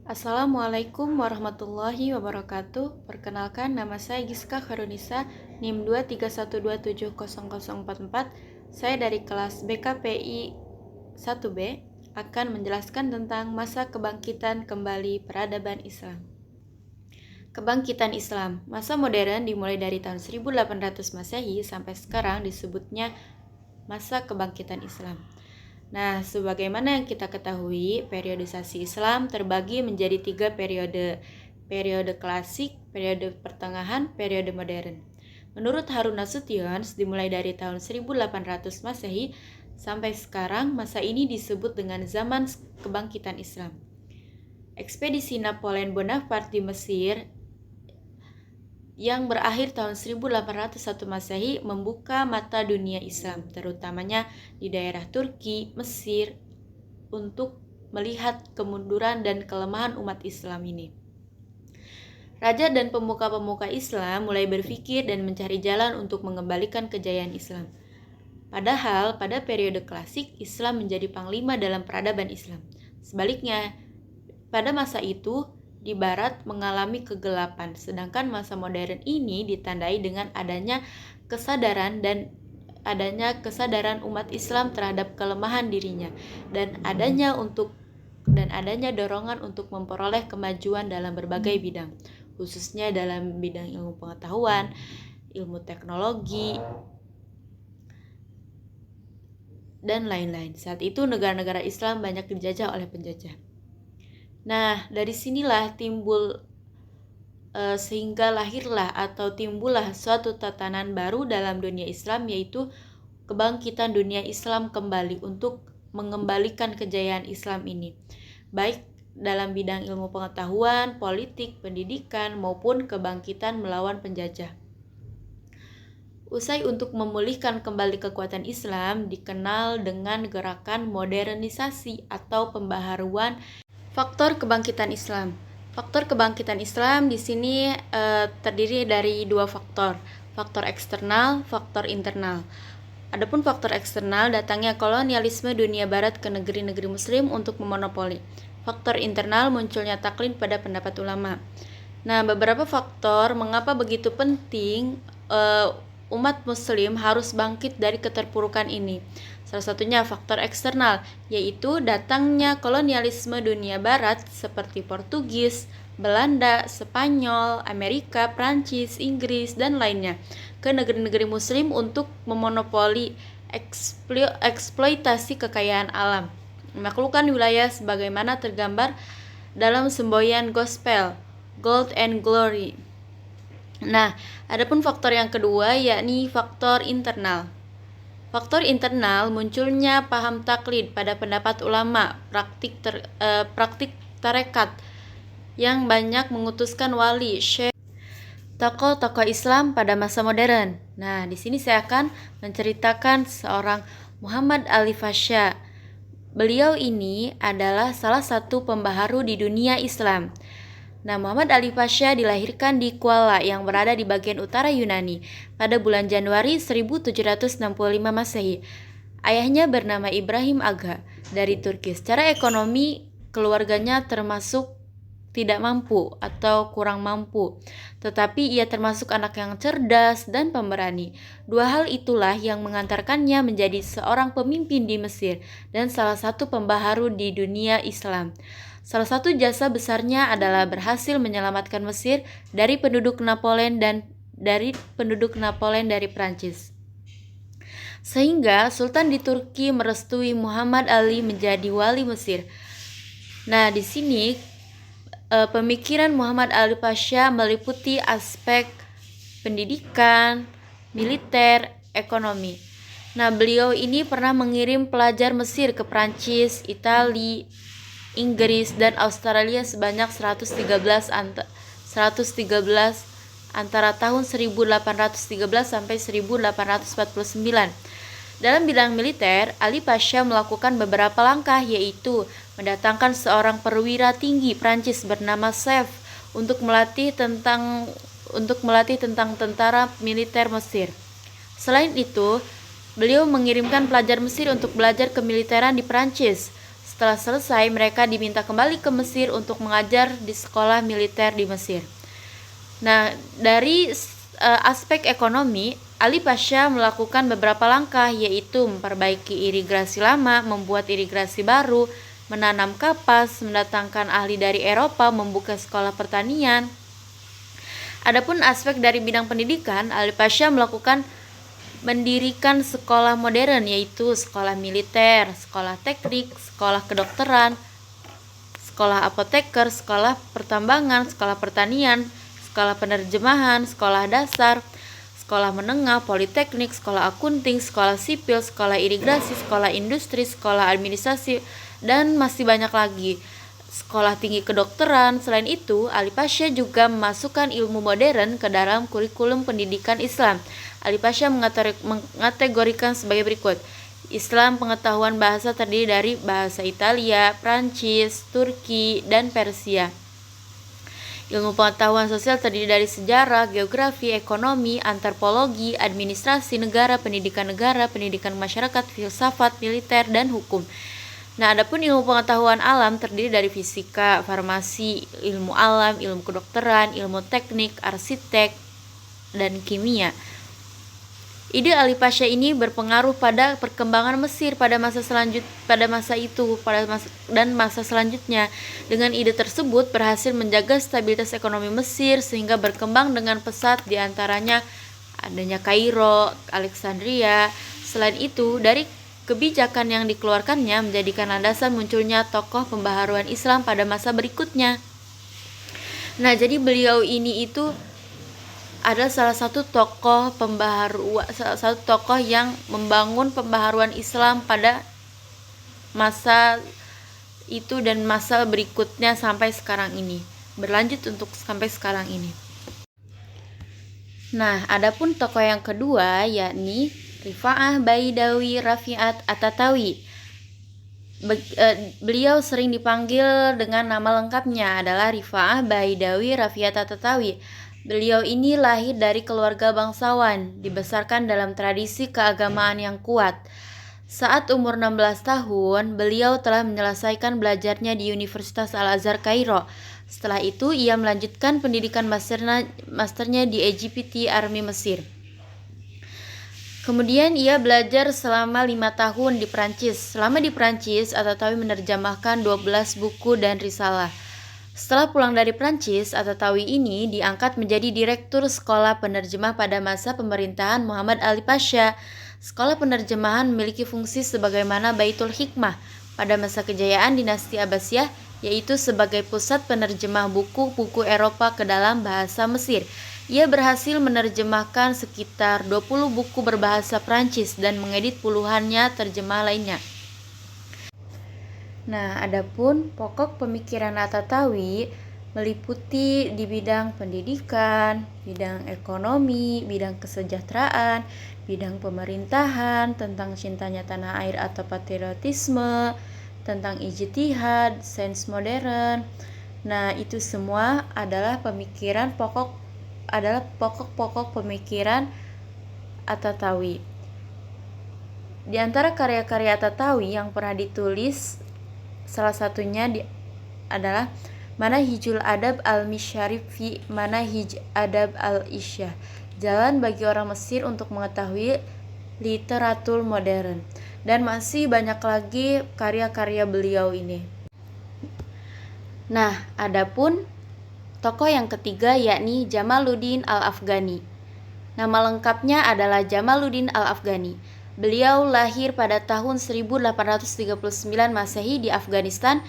Assalamualaikum warahmatullahi wabarakatuh. Perkenalkan, nama saya Giska Kharunisa, NIM 231270044. Saya dari kelas BKPI 1B akan menjelaskan tentang masa kebangkitan kembali peradaban Islam. Kebangkitan Islam, masa modern dimulai dari tahun 1800 Masehi sampai sekarang disebutnya masa kebangkitan Islam. Nah, sebagaimana yang kita ketahui, periodisasi Islam terbagi menjadi 3 periode. Periode klasik, periode pertengahan, periode modern. Menurut Harun Nasution, dimulai dari tahun 1800 Masehi sampai sekarang, masa ini disebut dengan zaman kebangkitan Islam. Ekspedisi Napoleon Bonaparte di Mesir yang berakhir tahun 1801 Masehi membuka mata dunia Islam, terutamanya di daerah Turki, Mesir, untuk melihat kemunduran dan kelemahan umat Islam ini. Raja dan pemuka-pemuka Islam mulai berpikir dan mencari jalan untuk mengembalikan kejayaan Islam. Padahal pada periode klasik, Islam menjadi panglima dalam peradaban Islam. Sebaliknya, pada masa itu, di Barat mengalami kegelapan, sedangkan masa modern ini ditandai dengan adanya kesadaran umat Islam terhadap kelemahan dirinya dan adanya dorongan untuk memperoleh kemajuan dalam berbagai bidang, khususnya dalam bidang ilmu pengetahuan, ilmu teknologi, dan lain-lain. Saat itu negara-negara Islam banyak dijajah oleh penjajah. Nah, dari sinilah sehingga lahirlah atau timbullah suatu tatanan baru dalam dunia Islam, yaitu kebangkitan dunia Islam kembali untuk mengembalikan kejayaan Islam ini, baik dalam bidang ilmu pengetahuan, politik, pendidikan, maupun kebangkitan melawan penjajah. Usai untuk memulihkan kembali kekuatan Islam dikenal dengan gerakan modernisasi atau pembaharuan. Faktor kebangkitan Islam. Faktor kebangkitan Islam di sini terdiri dari dua faktor eksternal, faktor internal. Adapun faktor eksternal, datangnya kolonialisme dunia barat ke negeri-negeri muslim untuk memonopoli. Faktor internal, munculnya taklid pada pendapat ulama. Nah, beberapa faktor mengapa begitu penting umat muslim harus bangkit dari keterpurukan ini. Salah satunya faktor eksternal, yaitu datangnya kolonialisme dunia barat seperti Portugis, Belanda, Spanyol, Amerika, Prancis, Inggris, dan lainnya ke negeri-negeri muslim untuk memonopoli eksploitasi kekayaan alam, menaklukkan wilayah sebagaimana tergambar dalam semboyan gospel, Gold and Glory. Nah, adapun faktor yang kedua yakni faktor internal. Faktor internal, munculnya paham taklid pada pendapat ulama, praktik tarekat yang banyak mengutuskan wali, syekh, tokoh-tokoh Islam pada masa modern. Nah, di sini saya akan menceritakan seorang Muhammad Ali Pasha. Beliau ini adalah salah satu pembaharu di dunia Islam. Nah, Muhammad Ali Pasha dilahirkan di Kuala yang berada di bagian utara Yunani pada bulan Januari 1765 Masehi. Ayahnya bernama Ibrahim Aga dari Turki. Secara ekonomi, keluarganya termasuk tidak mampu atau kurang mampu, tetapi ia termasuk anak yang cerdas dan pemberani. Dua hal itulah yang mengantarkannya menjadi seorang pemimpin di Mesir dan salah satu pembaharu di dunia Islam. Salah satu jasa besarnya adalah berhasil menyelamatkan Mesir dari penduduk Napoleon dari Prancis. Sehingga Sultan di Turki merestui Muhammad Ali menjadi wali Mesir. Nah, di sini pemikiran Muhammad Ali Pasha meliputi aspek pendidikan, militer, ekonomi. Nah, beliau ini pernah mengirim pelajar Mesir ke Prancis, Italia, Inggris, dan Australia sebanyak 113 antara tahun 1813 sampai 1849. Dalam bidang militer, Ali Pasha melakukan beberapa langkah, yaitu mendatangkan seorang perwira tinggi Prancis bernama Seif untuk melatih tentang tentara militer Mesir. Selain itu, beliau mengirimkan pelajar Mesir untuk belajar kemiliteran di Prancis. Setelah selesai, mereka diminta kembali ke Mesir untuk mengajar di sekolah militer di Mesir. Nah, dari aspek ekonomi, Ali Pasha melakukan beberapa langkah, yaitu memperbaiki irigasi lama, membuat irigasi baru, menanam kapas, mendatangkan ahli dari Eropa, membuka sekolah pertanian. Adapun aspek dari bidang pendidikan, Ali Pasha mendirikan sekolah modern, yaitu sekolah militer, sekolah teknik, sekolah kedokteran, sekolah apoteker, sekolah pertambangan, sekolah pertanian, sekolah penerjemahan, sekolah dasar, sekolah menengah, politeknik, sekolah akunting, sekolah sipil, sekolah irigasi, sekolah industri, sekolah administrasi, dan masih banyak lagi. Sekolah tinggi kedokteran. Selain itu, Ali Pasha juga memasukkan ilmu modern ke dalam kurikulum pendidikan Islam. Ali Pasha mengategorikan sebagai berikut. Islam pengetahuan bahasa terdiri dari bahasa Italia, Prancis, Turki, dan Persia. Ilmu pengetahuan sosial terdiri dari sejarah, geografi, ekonomi, antropologi, administrasi negara, pendidikan masyarakat, filsafat, militer, dan hukum. Nah, adapun ilmu pengetahuan alam terdiri dari fisika, farmasi, ilmu alam, ilmu kedokteran, ilmu teknik, arsitek, dan kimia. Ide Ali Pasha ini berpengaruh pada perkembangan Mesir pada masa selanjutnya. Dengan ide tersebut berhasil menjaga stabilitas ekonomi Mesir sehingga berkembang dengan pesat, di antaranya adanya Kairo, Alexandria. Selain itu, dari kebijakan yang dikeluarkannya menjadikan landasan munculnya tokoh pembaharuan Islam pada masa berikutnya. Nah, jadi beliau ini itu adalah salah satu tokoh yang membangun pembaharuan Islam pada masa itu dan masa berikutnya sampai sekarang ini, berlanjut untuk sampai sekarang ini. Nah, adapun tokoh yang kedua yakni Rifa'ah Baidawi Rafi'at At-Tatawi. Beliau sering dipanggil dengan nama lengkapnya adalah Rifa'ah Baidawi Rafi'at At-Tatawi. Beliau ini lahir dari keluarga bangsawan, dibesarkan dalam tradisi keagamaan yang kuat. Saat umur 16 tahun, beliau telah menyelesaikan belajarnya di Universitas Al-Azhar Kairo. Setelah itu, ia melanjutkan pendidikan masternya di EGPT Army Mesir. Kemudian ia belajar selama 5 tahun di Prancis. Selama di Prancis, At-Tatawi menerjemahkan 12 buku dan risalah. Setelah pulang dari Prancis, At-Tatawi ini diangkat menjadi direktur sekolah penerjemah pada masa pemerintahan Muhammad Ali Pasha. Sekolah penerjemahan memiliki fungsi sebagaimana Baitul Hikmah pada masa kejayaan dinasti Abbasiyah, yaitu sebagai pusat penerjemah buku-buku Eropa ke dalam bahasa Mesir. Ia berhasil menerjemahkan sekitar 20 buku berbahasa Prancis dan mengedit puluhannya terjemah lainnya. Nah, adapun pokok pemikiran At-Tatawi meliputi di bidang pendidikan, bidang ekonomi, bidang kesejahteraan, bidang pemerintahan, tentang cintanya tanah air atau patriotisme, tentang ijtihad, sains modern. Nah, itu semua adalah pokok-pokok pemikiran At-Tatawi. Di antara karya-karya At-Tatawi yang pernah ditulis, salah satunya adalah Manahijul Adab Al-Misyarif fi Manahij Adab Al-Isyah, jalan bagi orang Mesir untuk mengetahui literatur modern. Dan masih banyak lagi karya-karya beliau ini. Nah, adapun tokoh yang ketiga yakni Jamaluddin Al-Afghani. Nama lengkapnya adalah Jamaluddin Al-Afghani. Beliau lahir pada tahun 1839 Masehi di Afghanistan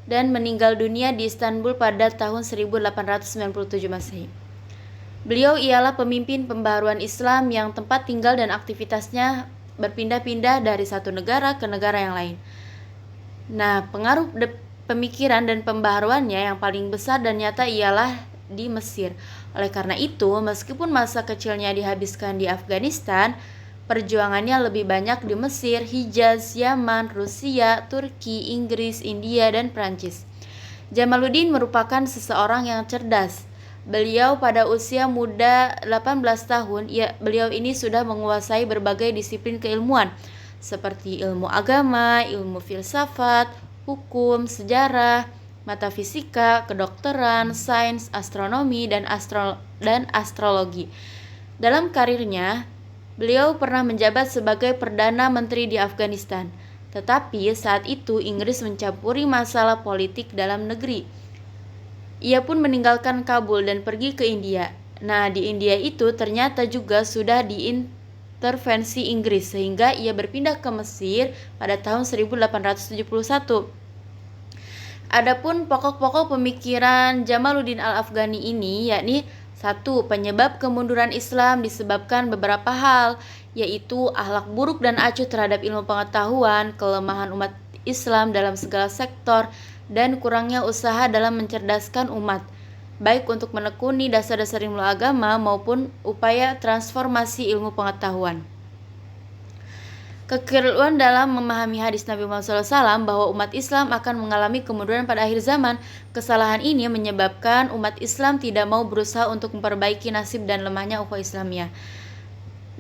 dan meninggal dunia di Istanbul pada tahun 1897 Masehi. Beliau ialah pemimpin pembaharuan Islam yang tempat tinggal dan aktivitasnya berpindah-pindah dari satu negara ke negara yang lain. Nah, pengaruh pemikiran dan pembaharuannya yang paling besar dan nyata ialah di Mesir. Oleh karena itu, meskipun masa kecilnya dihabiskan di Afghanistan, perjuangannya lebih banyak di Mesir, Hijaz, Yaman, Rusia, Turki, Inggris, India, dan Prancis. Jamaluddin merupakan seseorang yang cerdas. Beliau pada usia muda 18 tahun, beliau ini sudah menguasai berbagai disiplin keilmuan. seperti ilmu agama, ilmu filsafat, hukum, sejarah, metafisika, kedokteran, sains, astronomi, dan astrologi. Dalam karirnya, beliau pernah menjabat sebagai Perdana Menteri di Afghanistan. Tetapi saat itu Inggris mencampuri masalah politik dalam negeri. Ia pun meninggalkan Kabul dan pergi ke India. Nah, di India itu ternyata juga sudah diintervensi Inggris sehingga ia berpindah ke Mesir pada tahun 1871. Adapun pokok-pokok pemikiran Jamaluddin Al-Afghani ini yakni 1. Penyebab kemunduran Islam disebabkan beberapa hal, yaitu akhlak buruk dan acuh terhadap ilmu pengetahuan, kelemahan umat Islam dalam segala sektor, dan kurangnya usaha dalam mencerdaskan umat, baik untuk menekuni dasar-dasar ilmu agama maupun upaya transformasi ilmu pengetahuan. Kekeliruan dalam memahami hadis Nabi Muhammad SAW bahwa umat Islam akan mengalami kemunduran pada akhir zaman. Kesalahan ini menyebabkan umat Islam tidak mau berusaha untuk memperbaiki nasib dan lemahnya ukhuwah Islamiyah.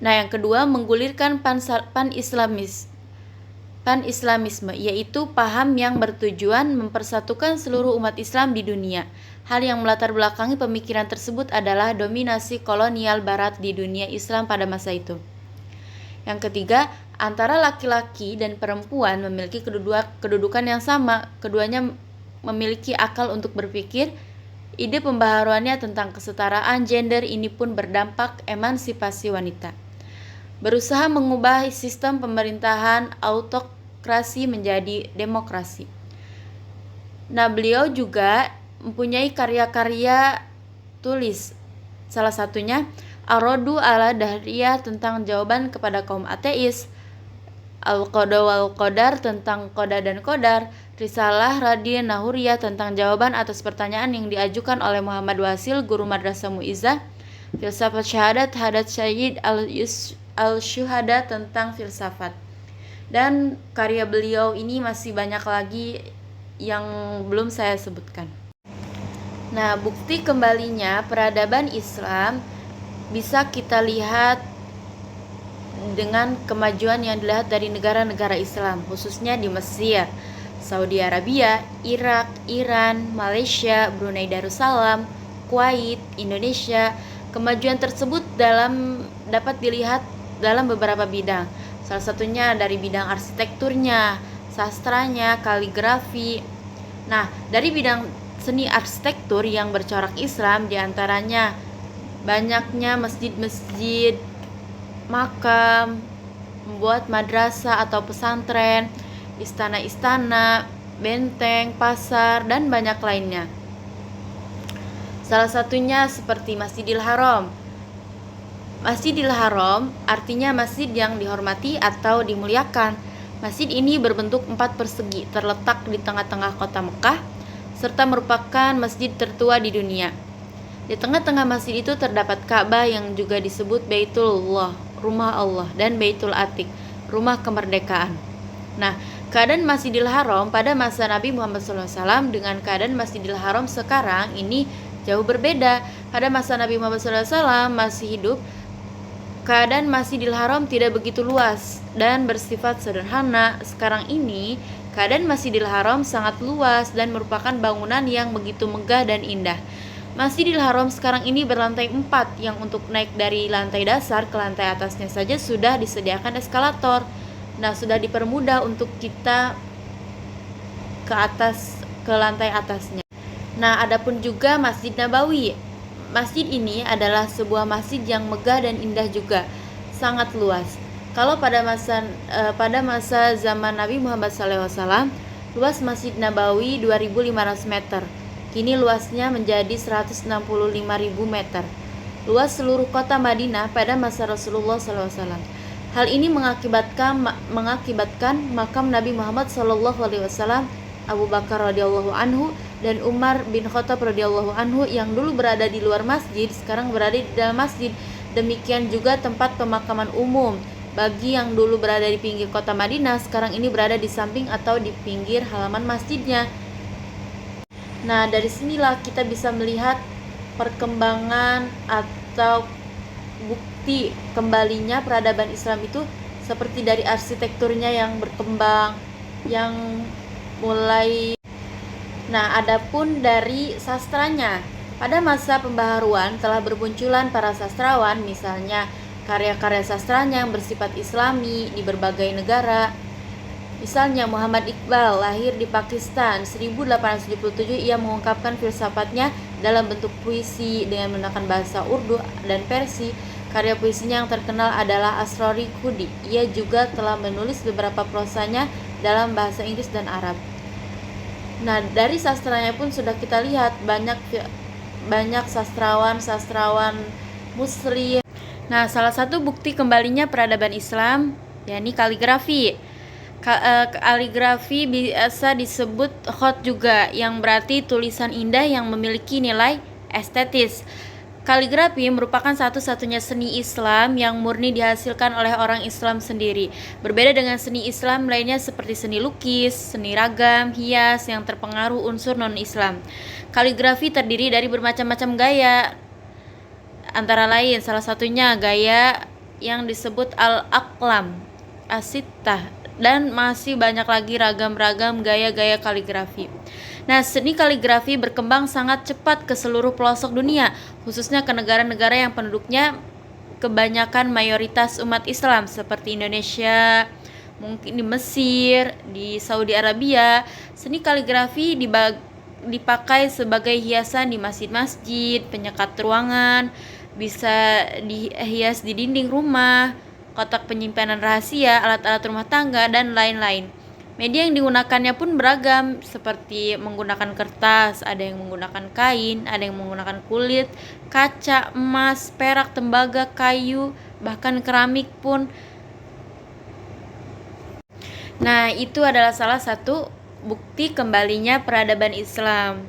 Nah, yang kedua, menggulirkan pan-Islamisme, yaitu paham yang bertujuan mempersatukan seluruh umat Islam di dunia. Hal yang melatar belakangi pemikiran tersebut adalah dominasi kolonial Barat di dunia Islam pada masa itu. Yang ketiga, antara laki-laki dan perempuan memiliki kedudukan yang sama. Keduanya memiliki akal untuk berpikir. Ide pembaharuannya tentang kesetaraan gender ini pun berdampak emansipasi wanita. Berusaha mengubah sistem pemerintahan autokrasi menjadi demokrasi. Nah, beliau juga mempunyai karya-karya tulis. Salah satunya Ar-Raddu 'ala Dahriyah tentang jawaban kepada kaum ateis, Al-Qada wal Qadar tentang qada dan qadar, Risalah Radiyah Nahuriyah tentang jawaban atas pertanyaan yang diajukan oleh Muhammad Wasil, guru madrasah Mu'izzah, Filsafat Syahadat Hadat Syahid Al-Syuhada tentang filsafat. Dan karya beliau ini masih banyak lagi yang belum saya sebutkan. Nah, bukti kembalinya peradaban Islam bisa kita lihat dengan kemajuan yang dilihat dari negara-negara Islam, khususnya di Mesir, Saudi Arabia, Irak, Iran, Malaysia, Brunei Darussalam, Kuwait, Indonesia. Kemajuan tersebut dapat dilihat dalam beberapa bidang. Salah satunya dari bidang arsitekturnya, sastranya, kaligrafi. Nah, dari bidang seni arsitektur yang bercorak Islam diantaranya banyaknya masjid-masjid, makam, membuat madrasah atau pesantren, istana-istana, benteng, pasar, dan banyak lainnya. Salah satunya seperti Masjidil Haram. Masjidil Haram artinya masjid yang dihormati atau dimuliakan. Masjid ini berbentuk 4 persegi, terletak di tengah-tengah kota Mekah, serta merupakan masjid tertua di dunia. Di tengah-tengah masjid itu terdapat Ka'bah yang juga disebut Baitullah, rumah Allah, dan Baitul Atiq, rumah kemerdekaan. Nah, keadaan Masjidil Haram pada masa Nabi Muhammad SAW dengan keadaan Masjidil Haram sekarang ini jauh berbeda. Pada masa Nabi Muhammad SAW masih hidup, keadaan Masjidil Haram tidak begitu luas dan bersifat sederhana. Sekarang ini, keadaan Masjidil Haram sangat luas dan merupakan bangunan yang begitu megah dan indah. Masjidil Haram sekarang ini berlantai 4 yang untuk naik dari lantai dasar ke lantai atasnya saja sudah disediakan eskalator. Nah, sudah dipermudah untuk kita ke lantai atasnya. Nah, adapun juga Masjid Nabawi. Masjid ini adalah sebuah masjid yang megah dan indah juga, sangat luas. Kalau pada masa zaman Nabi Muhammad SAW, luas Masjid Nabawi 2.500 meter. Kini luasnya menjadi 165.000 meter. Luas seluruh kota Madinah pada masa Rasulullah SAW. Hal ini mengakibatkan makam Nabi Muhammad SAW, Abu Bakar radhiyallahu anhu dan Umar bin Khattab radhiyallahu anhu yang dulu berada di luar masjid sekarang berada di dalam masjid. Demikian juga tempat pemakaman umum bagi yang dulu berada di pinggir kota Madinah sekarang ini berada di samping atau di pinggir halaman masjidnya. Nah, dari sinilah kita bisa melihat perkembangan atau bukti kembalinya peradaban Islam itu seperti dari arsitekturnya yang berkembang, yang mulai. Nah, adapun dari sastranya, pada masa pembaharuan telah bermunculan para sastrawan, misalnya karya-karya sastranya yang bersifat islami di berbagai negara. Misalnya Muhammad Iqbal lahir di Pakistan 1877. Ia mengungkapkan filsafatnya dalam bentuk puisi dengan menggunakan bahasa Urdu dan Persia. Karya puisinya yang terkenal adalah Asrori Khudi. Ia juga telah menulis beberapa prosanya dalam bahasa Inggris dan Arab. Nah, dari sastranya pun sudah kita lihat banyak sastrawan muslim. Nah, salah satu bukti kembalinya peradaban Islam yakni kaligrafi. Kaligrafi biasa disebut khot juga, yang berarti tulisan indah yang memiliki nilai estetis. Kaligrafi merupakan satu-satunya seni Islam yang murni dihasilkan oleh orang Islam sendiri. Berbeda dengan seni Islam lainnya seperti seni lukis, seni ragam, hias yang terpengaruh unsur non-Islam. Kaligrafi terdiri dari bermacam-macam gaya, antara lain salah satunya gaya yang disebut al-aqlam, as-sittah, dan masih banyak lagi ragam-ragam gaya-gaya kaligrafi. Nah, seni kaligrafi berkembang sangat cepat ke seluruh pelosok dunia, khususnya ke negara-negara yang penduduknya kebanyakan mayoritas umat Islam seperti Indonesia, mungkin di Mesir, di Saudi Arabia. Seni kaligrafi dipakai sebagai hiasan di masjid-masjid, penyekat ruangan, bisa dihias di dinding rumah, kotak penyimpanan rahasia, alat-alat rumah tangga, dan lain-lain. Media yang digunakannya pun beragam, seperti menggunakan kertas, ada yang menggunakan kain, ada yang menggunakan kulit, kaca, emas, perak, tembaga, kayu, bahkan keramik pun. Nah, itu adalah salah satu bukti kembalinya peradaban Islam.